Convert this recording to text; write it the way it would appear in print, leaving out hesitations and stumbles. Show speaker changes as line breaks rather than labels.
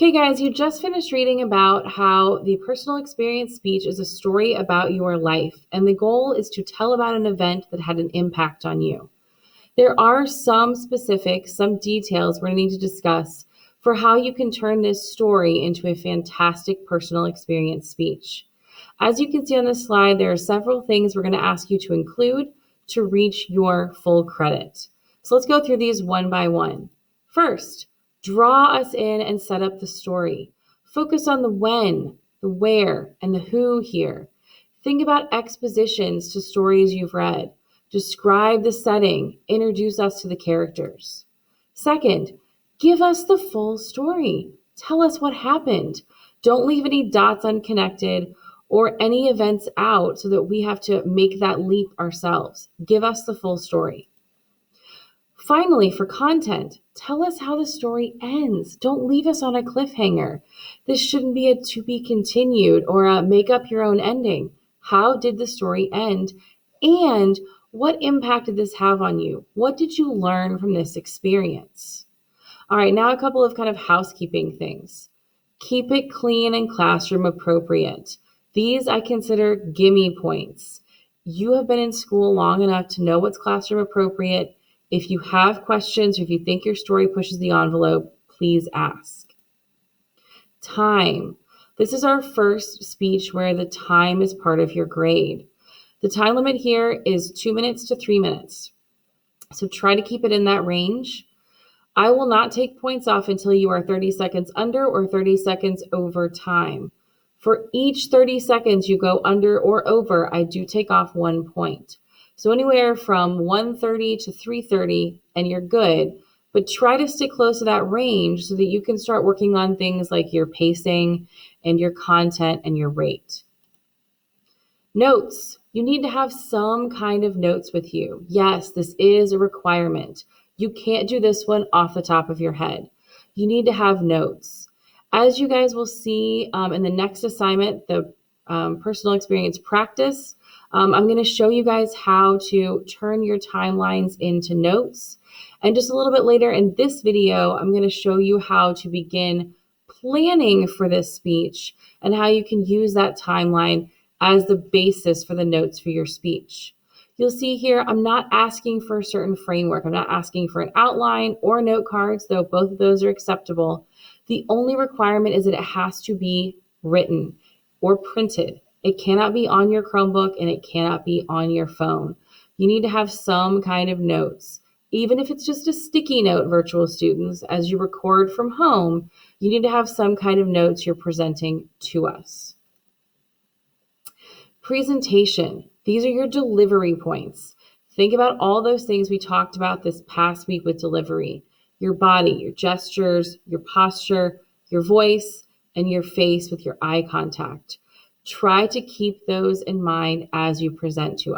Okay, guys, you just finished reading about how the personal experience speech is a story about your life, and the goal is to tell about an event that had an impact on you. There are some specifics, some details we're going to need to discuss for how you can turn this story into a fantastic personal experience speech. As you can see on this slide, there are several things we're going to ask you to include to reach your full credit. So let's go through these one by one. First, draw us in and set up the story. Focus on the when, the where, and the who here. Think about expositions to stories you've read. Describe the setting. Introduce us to the characters. Second, give us the full story. Tell us what happened. Don't leave any dots unconnected or any events out so that we have to make that leap ourselves. Give us the full story. Finally, for content, tell us how the story ends. Don't leave us on a cliffhanger. This shouldn't be a to be continued or a make up your own ending. How did the story end? And what impact did this have on you? What did you learn from this experience? All right, now a couple of kind of housekeeping things. Keep it clean and classroom appropriate. These I consider gimme points. You have been in school long enough to know what's classroom appropriate. If you have questions or if you think your story pushes the envelope, please ask. Time. This is our first speech where the time is part of your grade. The time limit here is 2 minutes to 3 minutes. So try to keep it in that range. I will not take points off until you are 30 seconds under or 30 seconds over time. For each 30 seconds you go under or over, I do take off 1 point. So anywhere from 1:30 to 3:30 and you're good, but try to stick close to that range so that you can start working on things like your pacing and your content and your rate. Notes. You need to have some kind of notes with you. Yes, this is a requirement. You can't do this one off the top of your head. You need to have notes. As you guys will see in the next assignment, the personal experience practice, I'm going to show you guys how to turn your timelines into notes. And just a little bit later in this video, I'm going to show you how to begin planning for this speech and how you can use that timeline as the basis for the notes for your speech. You'll see here, I'm not asking for a certain framework. I'm not asking for an outline or note cards, though both of those are acceptable. The only requirement is that it has to be written or printed. It cannot be on your Chromebook and it cannot be on your phone. You need to have some kind of notes. Even if it's just a sticky note, virtual students, as you record from home, you need to have some kind of notes you're presenting to us. Presentation. These are your delivery points. Think about all those things we talked about this past week with delivery. Your body, your gestures, your posture, your voice, and your face with your eye contact. Try to keep those in mind as you present to us.